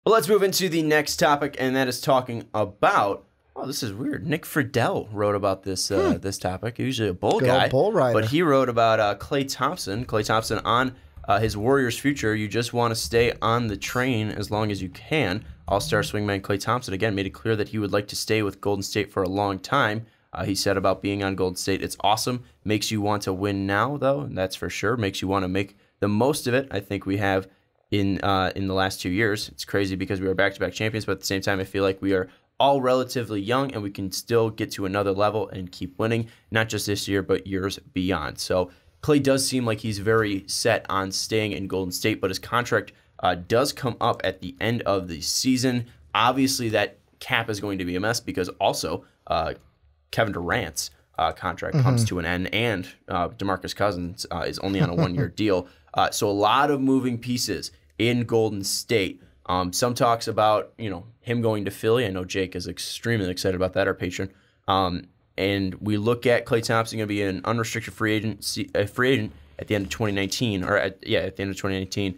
Well, let's move into the next topic, and that is talking about. Oh, this is weird. Nick Friedel wrote about this this topic. He's usually a bull Good guy, old bull rider. but he wrote about Klay Thompson. Klay Thompson on his Warriors' future. You just want to stay on the train as long as you can. All-star swingman Klay Thompson again made it clear that he would like to stay with Golden State for a long time. He said about being on Golden State, it's awesome. Makes you want to win now, though, and that's for sure. Makes you want to make the most of it. I think we have in the last 2 years. It's crazy because we are back-to-back champions, but at the same time, I feel like we are all relatively young and we can still get to another level and keep winning, not just this year, but years beyond. So Klay does seem like he's very set on staying in Golden State, but his contract does come up at the end of the season. Obviously, that cap is going to be a mess because also Kevin Durant's contract comes to an end, and DeMarcus Cousins is only on a one-year deal. So a lot of moving pieces in Golden State. Some talks about him going to Philly. I know Jake is extremely excited about that, our patron. And we look at Klay Thompson going to be an unrestricted free agent at the end of 2019, or at the end of 2019.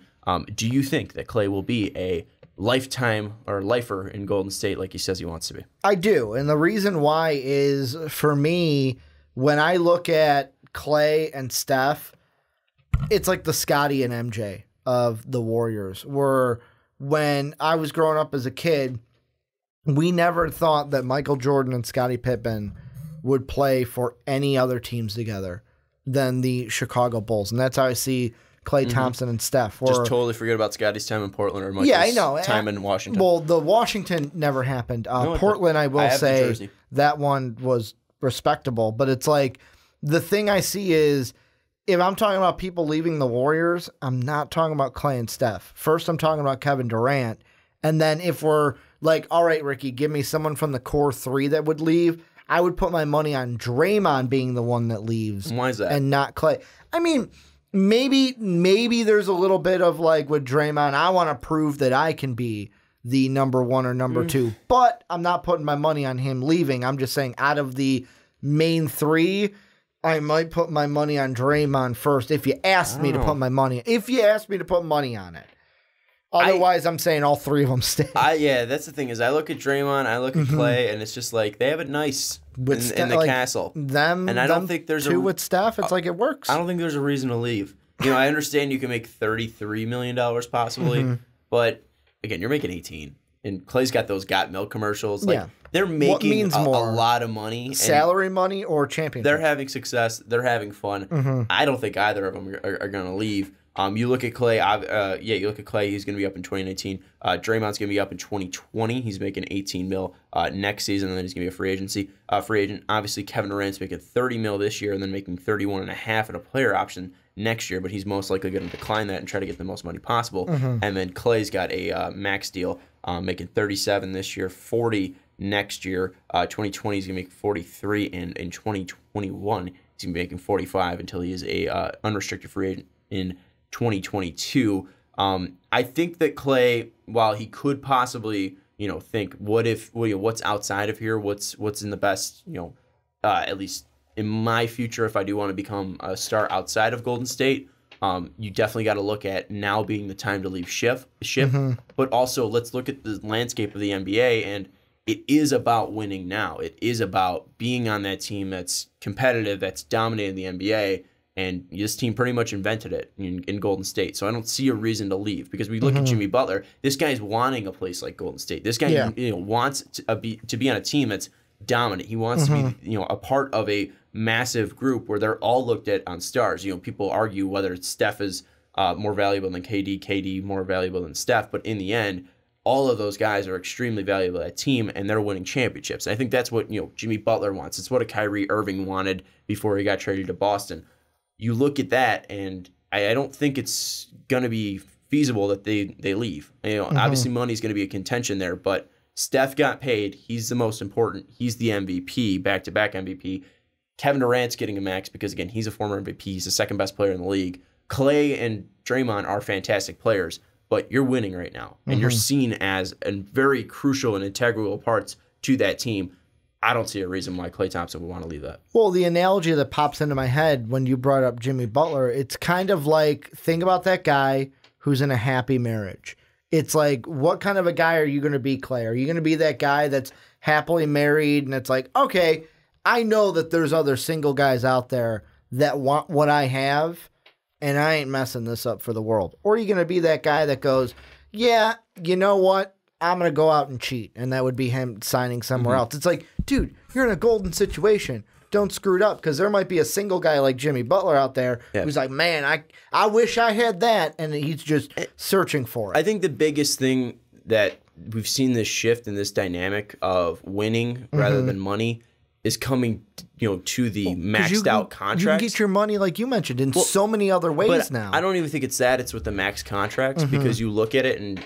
Do you think that Klay will be a lifetime or lifer in Golden State like he says he wants to be? I do. And the reason why is, for me, when I look at Klay and Steph, it's like the Scotty and MJ of the Warriors, where when I was growing up as a kid, we never thought that Michael Jordan and Scottie Pippen would play for any other teams together than the Chicago Bulls. And that's how I see Klay Thompson and Steph. Just totally forget about Scotty's time in Portland or Michael's time in Washington. Well, the Washington never happened. Portland, I will say, that one was respectable. But it's like, the thing I see is, if I'm talking about people leaving the Warriors, I'm not talking about Klay and Steph. First, I'm talking about Kevin Durant. And then if we're like, all right, Ricky, give me someone from the core three that would leave, I would put my money on Draymond being the one that leaves. Why is that? And not Klay. I mean, maybe there's a little bit of like with Draymond, I want to prove that I can be the number one or number two. But I'm not putting my money on him leaving. I'm just saying out of the main three, I might put my money on Draymond first if you asked me to put my money. If you asked me to put money on it. Otherwise, I'm saying all three of them stay. Yeah, that's the thing is I look at Draymond, I look at Klay, and it's just like they have it nice in the castle. And I don't think there's with Steph. It's like it works. I don't think there's a reason to leave. I understand you can make $33 million possibly, but again, you're making 18, and Klay's got those Got Milk commercials. Like, they're making a lot of money, salary money or championship. They're having success. They're having fun. I don't think either of them are going to leave. You look at Klay. You look at Klay. He's going to be up in 2019. Draymond's going to be up in 2020. He's making 18 mil next season, and then he's going to be a free agent. Obviously, Kevin Durant's making 30 mil this year, and then making 31.5 at a player option next year. But he's most likely going to decline that and try to get the most money possible. And then Klay's got a max deal, making 37 this year, 40 next year. 2020 he's going to make 43, and in 2021 he's going to be making 45 until he is a unrestricted free agent in 2022. I think that Klay, while he could possibly, think, what's outside of here, what's in the best, at least in my future, if I do want to become a star outside of Golden State, you definitely got to look at now being the time to leave ship. But also let's look at the landscape of the NBA, and it is about winning now. It is about being on that team that's competitive, that's dominating the NBA. And this team pretty much invented it in Golden State. So I don't see a reason to leave, because we look at Jimmy Butler. This guy's wanting a place like Golden State. This guy wants to be on a team that's dominant. He wants to be a part of a massive group where they're all looked at on stars. People argue whether Steph is more valuable than KD more valuable than Steph. But in the end, all of those guys are extremely valuable to that team, and they're winning championships. And I think that's what Jimmy Butler wants. It's what a Kyrie Irving wanted before he got traded to Boston. You look at that, and I don't think it's going to be feasible that they leave. Obviously, money's going to be a contention there, but Steph got paid. He's the most important. He's the MVP, back-to-back MVP. Kevin Durant's getting a max because, again, he's a former MVP. He's the second best player in the league. Klay and Draymond are fantastic players, but you're winning right now, and you're seen as a very crucial and integral parts to that team. I don't see a reason why Klay Thompson would want to leave that. Well, the analogy that pops into my head when you brought up Jimmy Butler, it's kind of like, think about that guy who's in a happy marriage. It's like, what kind of a guy are you going to be, Klay? Are you going to be that guy that's happily married and it's like, okay, I know that there's other single guys out there that want what I have, and I ain't messing this up for the world? Or are you going to be that guy that goes, yeah, you know what? I'm going to go out and cheat, and that would be him signing somewhere else. It's like, dude, you're in a golden situation. Don't screw it up, because there might be a single guy like Jimmy Butler out there who's like, man, I wish I had that, and he's just searching for it. I think the biggest thing that we've seen this shift in this dynamic of winning rather than money is coming, to the maxed out contracts. You can get your money, like you mentioned, in so many other ways now. I don't even think it's that. It's with the max contracts, because you look at it and,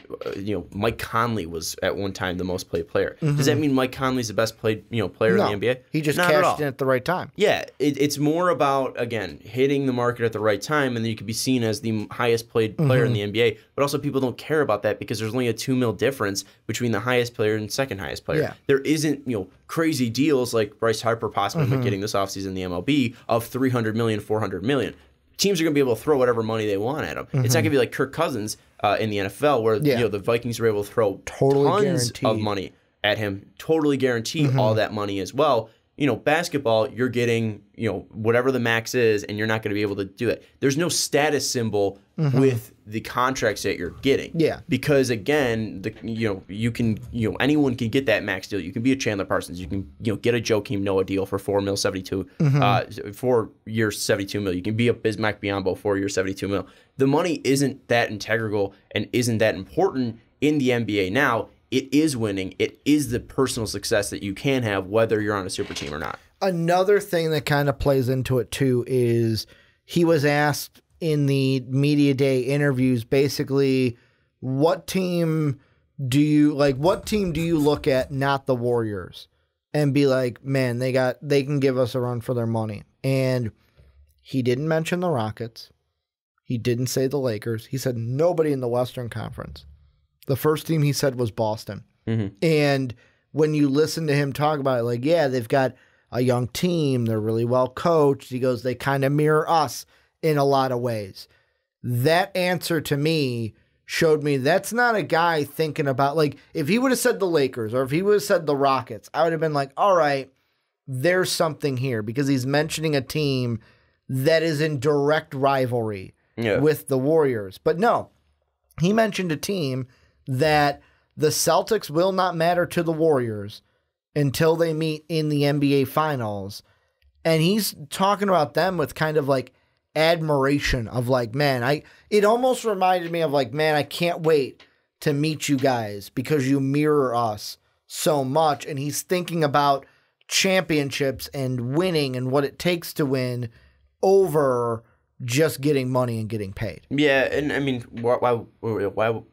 Mike Conley was at one time the most played player. Does that mean Mike Conley's the best played player in the NBA? He just cashed in at the right time. Yeah, it's more about, again, hitting the market at the right time, and then you could be seen as the highest played player in the NBA. But also, people don't care about that because there's only a $2 million difference between the highest player and second highest player. Yeah. There isn't crazy deals like Bryce Harper possibly getting this offseason in the MLB of $300 million, $400 million. Teams are going to be able to throw whatever money they want at them. It's not going to be like Kirk Cousins in the NFL, where the Vikings were able to throw tons of money at him, totally guarantee all that money as well. Basketball, you're getting whatever the max is, and you're not going to be able to do it. There's no status symbol with the contracts that you're getting. Yeah. Because again, you can anyone can get that max deal. You can be a Chandler Parsons. You can get a Joakim Noah deal for $4 million, 72, 4 years, $72 million. You can be a Bismack Biyombo, 4 years, $72 million. The money isn't that integral and isn't that important in the NBA now. It is winning. It is the personal success that you can have, whether you're on a super team or not. Another thing that kind of plays into it too is he was asked in the media day interviews, basically, what team do you look at, not the Warriors, and be like, man, they can give us a run for their money. And he didn't mention the Rockets. He didn't say the Lakers. He said nobody in the Western Conference. The first team he said was Boston. And when you listen to him talk about it, like, yeah, they've got a young team. They're really well coached. He goes, they kind of mirror us in a lot of ways. That answer to me showed me that's not a guy thinking about, like, if he would have said the Lakers or if he would have said the Rockets, I would have been like, all right, there's something here, because he's mentioning a team that is in direct rivalry with the Warriors. But no, he mentioned a team that the Celtics will not matter to the Warriors until they meet in the NBA Finals. And he's talking about them with kind of like admiration of like, man, it almost reminded me of like, man, I can't wait to meet you guys because you mirror us so much. And he's thinking about championships and winning and what it takes to win over just getting money and getting paid. Yeah, and I mean, why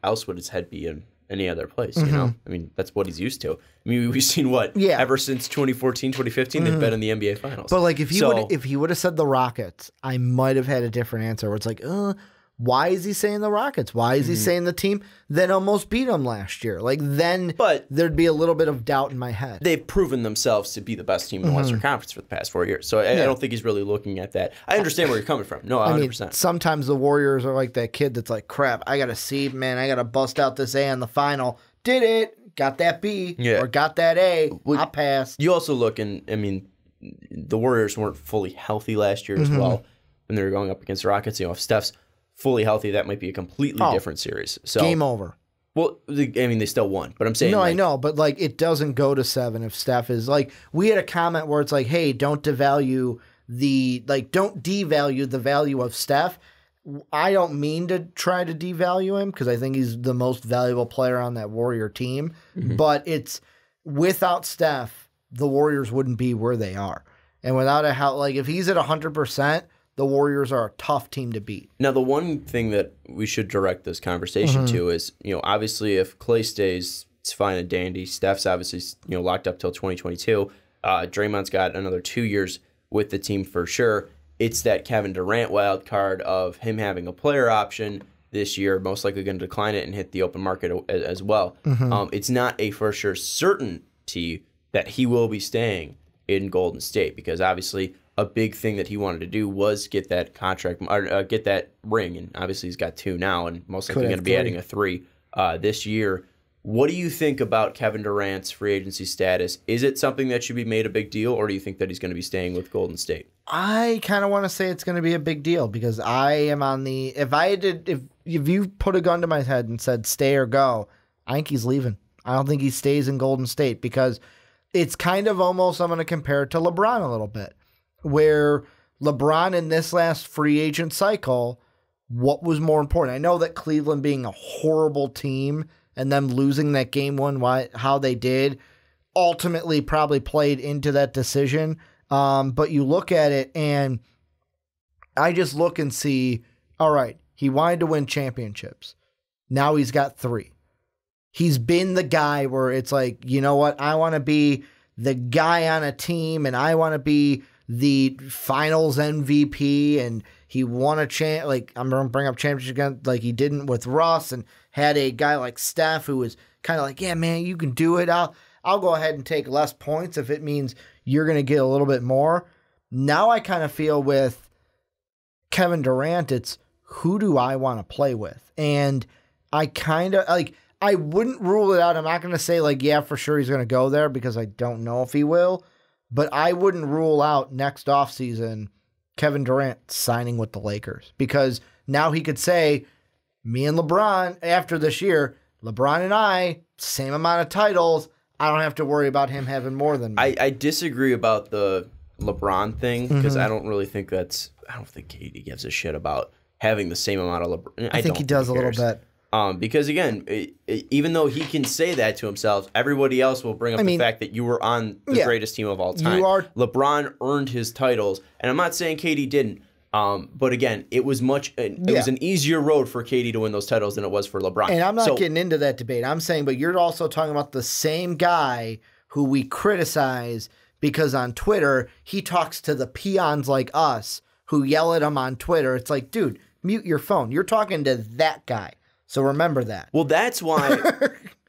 else would his head be in any other place, I mean, that's what he's used to. I mean, we've seen ever since 2014, 2015, they've been in the NBA Finals. But like, if he would have said the Rockets, I might have had a different answer, where it's like, why is he saying the Rockets? Why is he saying the team that almost beat him last year? Like, but there'd be a little bit of doubt in my head. They've proven themselves to be the best team in the Western Conference for the past 4 years. So I don't think he's really looking at that. I understand where you're coming from. No, 100%. I mean, sometimes the Warriors are like that kid that's like, crap, I got a C, man. I got to bust out this A on the final. Did it. Got that B. Or got that A. I passed. You also look, and I mean, the Warriors weren't fully healthy last year as well when they were going up against the Rockets. If Steph's fully healthy, that might be a completely different series. So game over. Well, I mean, they still won, but I'm saying... No, I know, but like, it doesn't go to 7 if Steph is like... We had a comment where it's like, hey, don't devalue the value of Steph. I don't mean to try to devalue him, because I think he's the most valuable player on that Warrior team, but it's... Without Steph, the Warriors wouldn't be where they are. And without if he's at 100%... the Warriors are a tough team to beat. Now, the one thing that we should direct this conversation to is, obviously if Klay stays, it's fine and dandy. Steph's obviously, locked up till 2022. Draymond's got another 2 years with the team for sure. It's that Kevin Durant wild card of him having a player option this year, most likely going to decline it and hit the open market as well. It's not a for sure certainty that he will be staying in Golden State, because obviously a big thing that he wanted to do was get that contract, or get that ring, and obviously he's got 2 now, and most likely going to be adding a 3 this year. What do you think about Kevin Durant's free agency status? Is it something that should be made a big deal, or do you think that he's going to be staying with Golden State? I kind of want to say it's going to be a big deal because I am on the if you put a gun to my head and said stay or go, I think he's leaving. I don't think he stays in Golden State because it's kind of almost, I'm going to compare it to LeBron a little bit, where LeBron in this last free agent cycle, what was more important? I know that Cleveland being a horrible team and them losing that game one, how they did, ultimately probably played into that decision. But you look at it and I just look and see, all right, he wanted to win championships. Now he's got 3. He's been the guy where it's like, you know what? I want to be the guy on a team and I want to be the finals MVP, and he won a like I'm going to bring up championship again, like he didn't with Russ, and had a guy like Steph who was kind of like, yeah, man, you can do it. I'll go ahead and take less points if it means you're going to get a little bit more. Now I kind of feel with Kevin Durant, it's who do I want to play with? And I kind of like, I wouldn't rule it out. I'm not going to say like, yeah, for sure he's going to go there because I don't know if he will. But I wouldn't rule out next offseason Kevin Durant signing with the Lakers because now he could say, me and LeBron, after this year, LeBron and I, same amount of titles. I don't have to worry about him having more than me. I disagree about the LeBron thing because I don't really think I don't think KD gives a shit about having the same amount of LeBron. I think he does a little bit. Because again, even though he can say that to himself, everybody else will bring up the fact that you were on the greatest team of all time. LeBron earned his titles, and I'm not saying KD didn't. But again, it was was an easier road for KD to win those titles than it was for LeBron. And I'm not getting into that debate. I'm saying, but you're also talking about the same guy who we criticize because on Twitter he talks to the peons like us who yell at him on Twitter. It's like, dude, mute your phone. You're talking to that guy. So remember that. Well, that's why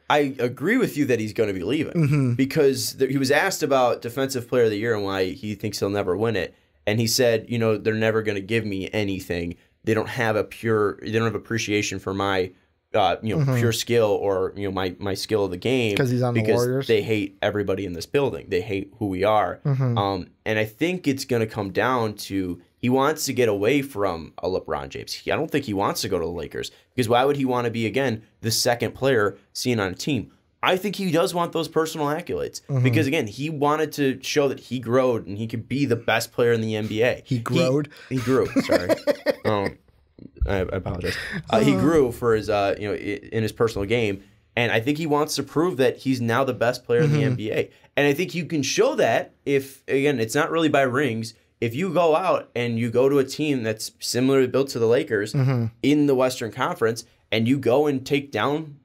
I agree with you that he's going to be leaving because he was asked about Defensive Player of the Year and why he thinks he'll never win it. And he said, you know, they're never going to give me anything. They don't have appreciation for my, pure skill or, my skill of the game. Because he's on the Warriors. They hate everybody in this building. They hate who we are. And I think it's going to come down to he wants to get away from a LeBron James. I don't think he wants to go to the Lakers because why would he want to be, again, the second player seen on a team? I think he does want those personal accolades because, again, he wanted to show that he growed and he could be the best player in the NBA. He growed? He grew, sorry. I apologize. He grew for his, in his personal game, and I think he wants to prove that he's now the best player in the NBA. And I think you can show that if, again, it's not really by rings. If you go out and you go to a team that's similarly built to the Lakers in the Western Conference and you go and take down,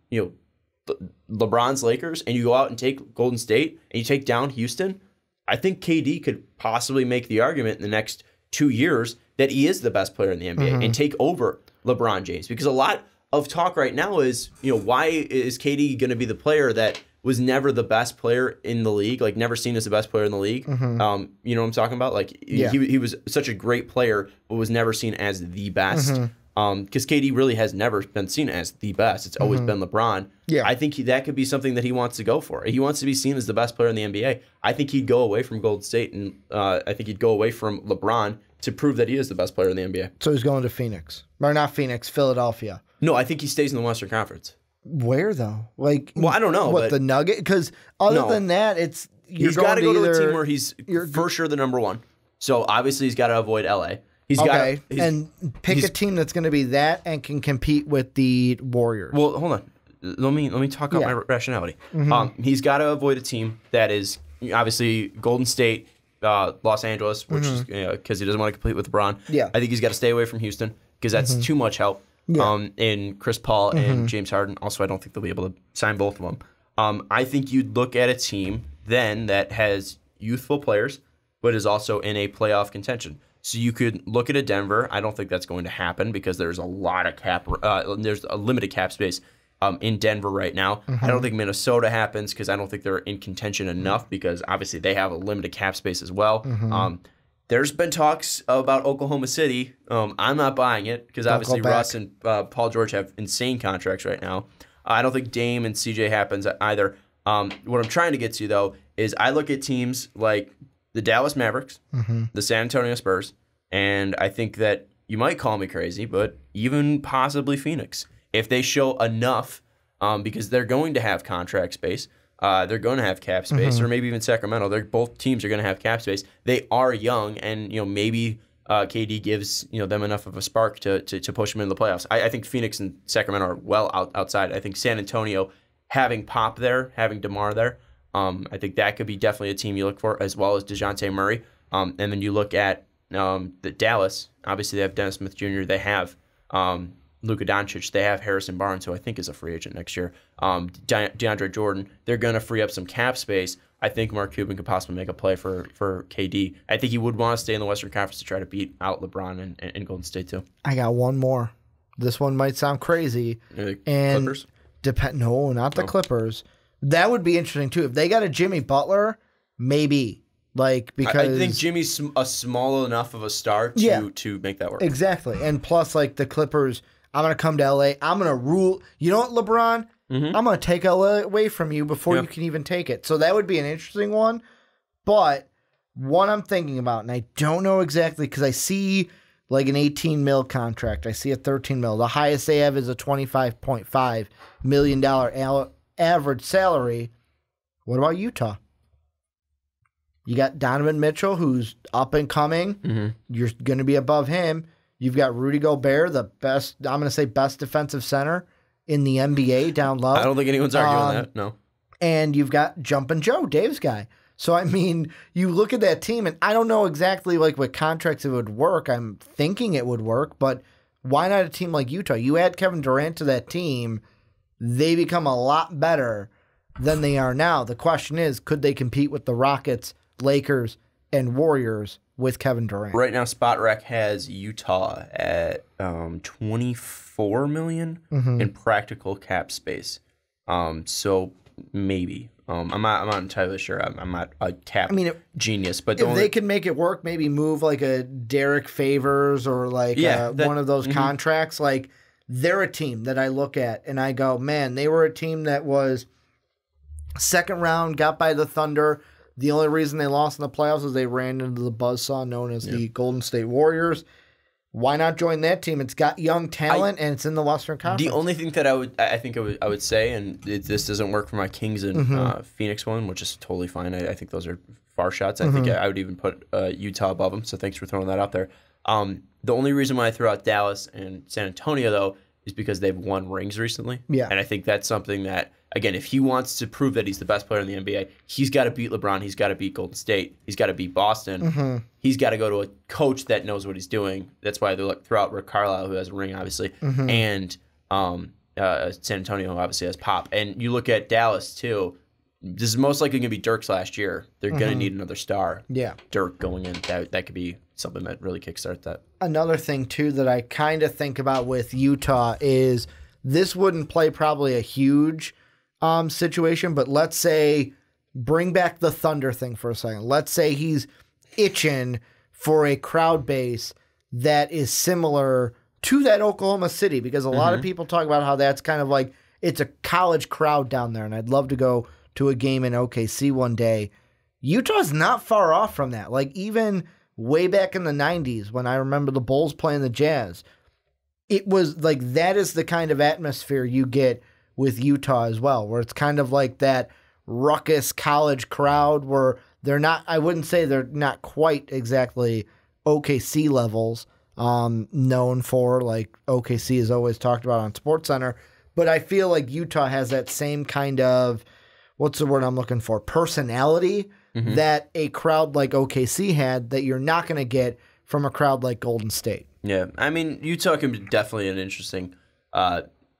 LeBron's Lakers and you go out and take Golden State and you take down Houston, I think KD could possibly make the argument in the next 2 years that he is the best player in the NBA and take over LeBron James. Because a lot of talk right now is, why is KD going to be the player that was never the best player in the league, like never seen as the best player in the league. You know what I'm talking about? Like he was such a great player, but was never seen as the best. Because KD really has never been seen as the best. It's always been LeBron. Yeah. I think that could be something that he wants to go for. He wants to be seen as the best player in the NBA. I think he'd go away from Golden State, and I think he'd go away from LeBron to prove that he is the best player in the NBA. So he's going to Phoenix. Or not Phoenix, Philadelphia. No, I think he stays in the Western Conference. Where, though? Like, well, I don't know. What, the Nugget? Because other than that, he's got to go to a team where he's for sure the number one. So obviously he's got to avoid LA. And pick a team that's going to be that and can compete with the Warriors. Well, hold on. Let me talk about my rationality. He's got to avoid a team that is obviously Golden State, Los Angeles, which is because he doesn't want to compete with LeBron. Yeah. I think he's got to stay away from Houston because that's too much help. In Chris Paul and James Harden. Also, I don't think they'll be able to sign both of them. I think you'd look at a team then that has youthful players, but is also in a playoff contention. So you could look at a Denver. I don't think that's going to happen because there's a lot of there's a limited cap space in Denver right now. I don't think Minnesota happens because I don't think they're in contention enough because obviously they have a limited cap space as well. There's been talks about Oklahoma City. I'm not buying it because obviously Russ and Paul George have insane contracts right now. I don't think Dame and CJ happens either. What I'm trying to get to, though, is I look at teams like the Dallas Mavericks, the San Antonio Spurs, and I think that you might call me crazy, but even possibly Phoenix. If they show enough, because they're going to have contract space, they're going to have cap space, or maybe even Sacramento. Both teams are going to have cap space. They are young, and maybe KD gives them enough of a spark to push them into the playoffs. I think Phoenix and Sacramento are well outside. I think San Antonio, having Pop there, having DeMar there, I think that could be definitely a team you look for, as well as DeJounte Murray. And then you look at the Dallas. Obviously, they have Dennis Smith Jr. They have Luka Doncic. They have Harrison Barnes, who I think is a free agent next year. DeAndre Jordan. They're going to free up some cap space. I think Mark Cuban could possibly make a play for KD. I think he would want to stay in the Western Conference to try to beat out LeBron and Golden State too. I got one more. This one might sound crazy. Clippers? No, not the Clippers. That would be interesting too. If they got a Jimmy Butler, maybe. Because I think Jimmy's a small enough of a star to make that work. Exactly. And plus, the Clippers, I'm going to come to LA. I'm going to rule. You know what, LeBron? I'm going to take LA away from you before you can even take it. So that would be an interesting one. But one I'm thinking about, and I don't know exactly because I see an 18 mil contract. I see a 13 mil. The highest they have is a $25.5 million average salary. What about Utah? You got Donovan Mitchell, who's up and coming. You're going to be above him. You've got Rudy Gobert, the best, I'm going to say best defensive center in the NBA down low. I don't think anyone's arguing that, no. And you've got Jumpin' Joe, Dave's guy. So, I mean, you look at that team, and I don't know exactly what contracts it would work. I'm thinking it would work, but why not a team like Utah? You add Kevin Durant to that team, they become a lot better than they are now. The question is, could they compete with the Rockets, Lakers, and Warriors with Kevin Durant? Right now, SpotRec has Utah at $24 million in practical cap space. So maybe. I'm not entirely sure. I'm not a cap genius, but if they could make it work, maybe move a Derek Favors or one of those contracts. They're a team that I look at and I go, man, they were a team that was second round, got by the Thunder. The only reason they lost in the playoffs is they ran into the buzzsaw known as the Golden State Warriors. Why not join that team? It's got young talent and it's in the Western Conference. The only thing that I would say, and this doesn't work for my Kings and Phoenix one, which is totally fine. I think those are far shots. I think I would even put Utah above them. So thanks for throwing that out there. The only reason why I threw out Dallas and San Antonio though is because they've won rings recently. Yeah, and I think that's something that, again, if he wants to prove that he's the best player in the NBA, he's got to beat LeBron. He's got to beat Golden State. He's got to beat Boston. He's got to go to a coach that knows what he's doing. That's why they throw out Rick Carlisle, who has a ring, obviously, and San Antonio obviously has Pop. And you look at Dallas, too. This is most likely going to be Dirk's last year. They're going to need another star. Yeah, Dirk going in. That could be something that really kickstarts that. Another thing, too, that I kind of think about with Utah is this wouldn't play probably a huge situation, but let's say bring back the Thunder thing for a second. Let's say he's itching for a crowd base that is similar to that Oklahoma City, because a lot of people talk about how that's kind of it's a college crowd down there, and I'd love to go to a game in OKC one day. Utah's not far off from that. Even way back in the 90s when I remember the Bulls playing the Jazz, it was that is the kind of atmosphere you get with Utah as well, where it's kind of that ruckus college crowd where they're not, I wouldn't say they're not quite exactly OKC levels, known for OKC is always talked about on SportsCenter, but I feel like Utah has that same kind of, what's the word I'm looking for, personality that a crowd like OKC had that you're not going to get from a crowd like Golden State. Yeah, I mean, Utah can be definitely an interesting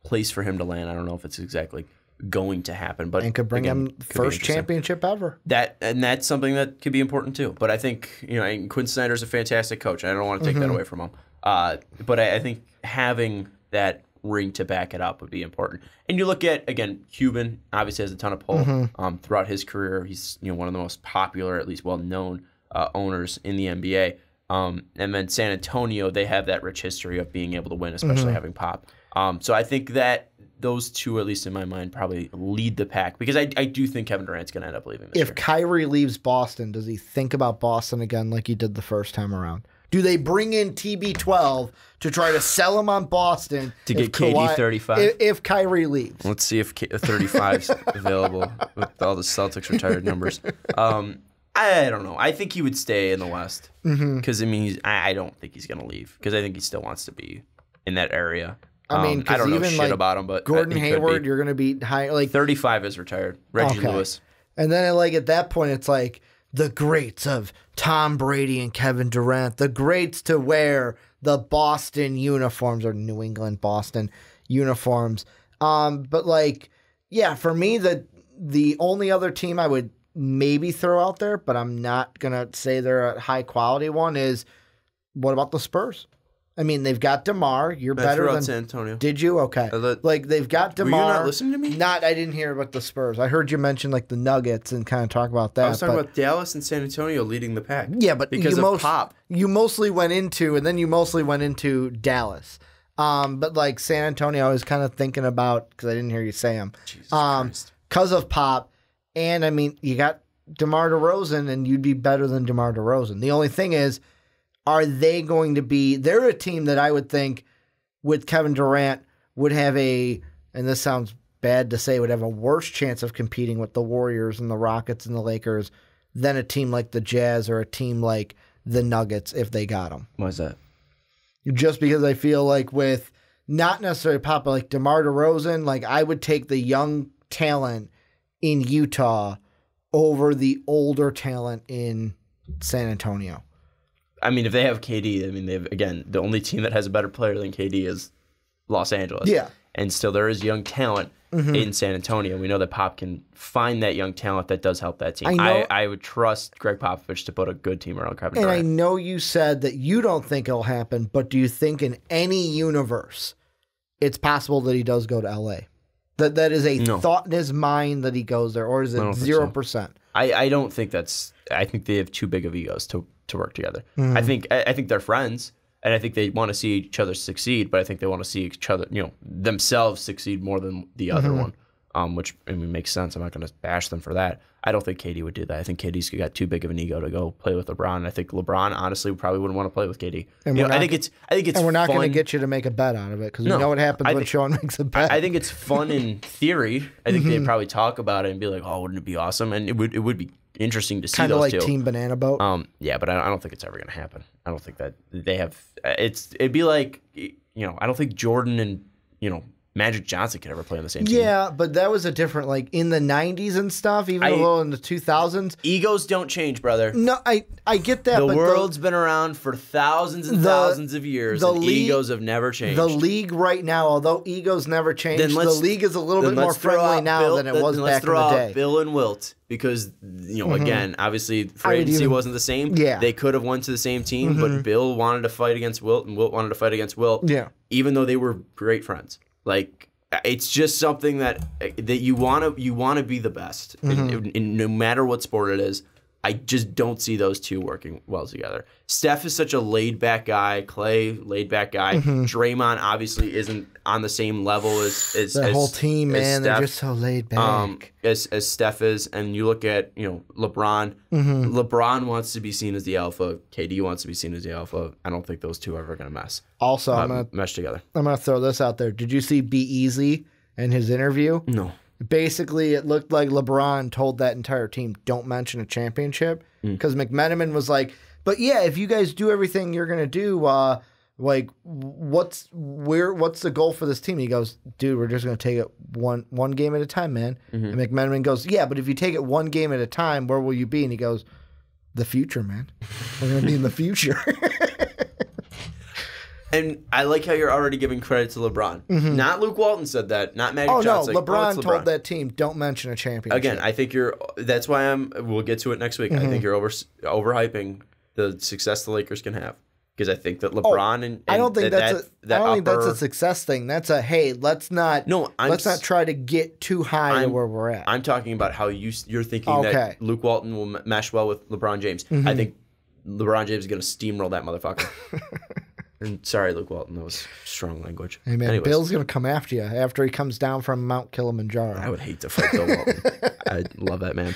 place for him to land. I don't know if it's exactly going to happen, but and could bring him first championship ever. That's something that could be important too. But I think Quinn Snyder's a fantastic coach. I don't want to take that away from him. But I think having that ring to back it up would be important. And you look at, again, Cuban obviously has a ton of pull throughout his career. He's one of the most popular, at least well-known owners in the NBA. And then San Antonio, they have that rich history of being able to win, especially having Pop. So I think that those two, at least in my mind, probably lead the pack because I do think Kevin Durant's going to end up leaving this year. If Kyrie leaves Boston, does he think about Boston again like he did the first time around? Do they bring in TB12 to try to sell him on Boston to get KD 35? If Kyrie leaves. Let's see if 35's available with all the Celtics retired numbers. I don't know. I think he would stay in the West because I don't think he's going to leave because I think he still wants to be in that area. I mean, I don't know even shit about him, but Gordon Hayward, you're going to be high. Like 35 is retired. Reggie Lewis, and then at that point, it's like the greats of Tom Brady and Kevin Durant, the greats to wear the Boston uniforms or New England Boston uniforms. But for me, the only other team I would maybe throw out there, but I'm not gonna say they're a high quality one. Is what about the Spurs? I mean, they've got DeMar. You're better than San Antonio. Did you? Okay. They've got DeMar. Were you not listening to me? I didn't hear about the Spurs. I heard you mention the Nuggets and kind of talk about that. I was talking about Dallas and San Antonio leading the pack. Yeah, but because of Pop. You mostly went into Dallas. But San Antonio, I was kind of thinking about because I didn't hear you say them. Because of Pop, and I mean, you got DeMar DeRozan, and you'd be better than DeMar DeRozan. The only thing is, are they going to be? They're a team that I would think with Kevin Durant would have and this sounds bad to say, would have a worse chance of competing with the Warriors and the Rockets and the Lakers than a team like the Jazz or a team like the Nuggets if they got them. Why is that? Just because I feel like with not necessarily Pop, but DeMar DeRozan, I would take the young talent in Utah over the older talent in San Antonio. I mean, if they have KD, the only team that has a better player than KD is Los Angeles. Yeah. And still there is young talent in San Antonio. We know that Pop can find that young talent that does help that team. I would trust Greg Popovich to put a good team around Kevin Durant. And I know you said that you don't think it'll happen, but do you think in any universe it's possible that he does go to LA? That is a thought in his mind that he goes there, or is it 0%? I don't think that's. I think they have too big of egos to work together. I think they're friends, and I think they want to see each other succeed. But I think they want to see each other, themselves succeed more than the other one. Which makes sense. I'm not going to bash them for that. I don't think KD would do that. I think KD's got too big of an ego to go play with LeBron. And I think LeBron honestly probably wouldn't want to play with KD. I think it's. And we're not going to get you to make a bet out of it because we know what happens when Sean makes a bet. I think it's fun in theory. I think they'd probably talk about it and be like, "Oh, wouldn't it be awesome?" And it would be interesting to see kind of those like two. Team Banana Boat. Yeah, but I don't think it's ever going to happen. I don't think that they have. It'd be like I don't think Jordan and Magic Johnson could ever play on the same team. Yeah, but that was a different, in the 90s and stuff, even a little in the 2000s. Egos don't change, brother. No, I get that. The world's been around for thousands and thousands of years, and egos have never changed. The league right now, although egos never changed, the league is a little bit more friendly now than it was back in the day. Bill and Wilt, because, again, obviously, free agency wasn't the same. Yeah. They could have went to the same team, but Bill wanted to fight against Wilt, and Wilt wanted to fight against Wilt, even though they were great friends. It's just something that you want to be the best, in no matter what sport it is. I just don't see those two working well together. Steph is such a laid-back guy. Klay, laid-back guy. Draymond obviously isn't on the same level as the whole team, man. Steph, they're just so laid-back. As Steph is, and you look at LeBron. LeBron wants to be seen as the alpha. KD wants to be seen as the alpha. I don't think those two are ever going to mesh. Also, I'm gonna mesh together. I'm gonna throw this out there. Did you see Be Easy and his interview? No. Basically, it looked like LeBron told that entire team, don't mention a championship. Because McMenamin was like, but yeah, if you guys do everything you're going to do, what's the goal for this team? And he goes, dude, we're just going to take it one game at a time, man. And McMenamin goes, yeah, but if you take it one game at a time, where will you be? And he goes, the future, man. We're going to be in the future. And I like how you're already giving credit to LeBron. Not Luke Walton said that. Not Magic Johnson. LeBron told that team, don't mention a championship. Again, I think that's why we'll get to it next week. I think you're overhyping the success the Lakers can have. Because I think that LeBron and I don't think that's a success thing. That's a, hey, let's not try to get too high to where we're at. I'm talking about how you're thinking that Luke Walton will mesh well with LeBron James. I think LeBron James is going to steamroll that motherfucker. And sorry, Luke Walton, that was strong language. Hey, man, Anyways, Bill's going to come after you after he comes down from Mount Kilimanjaro. I would hate to fight Bill Walton. I love that man.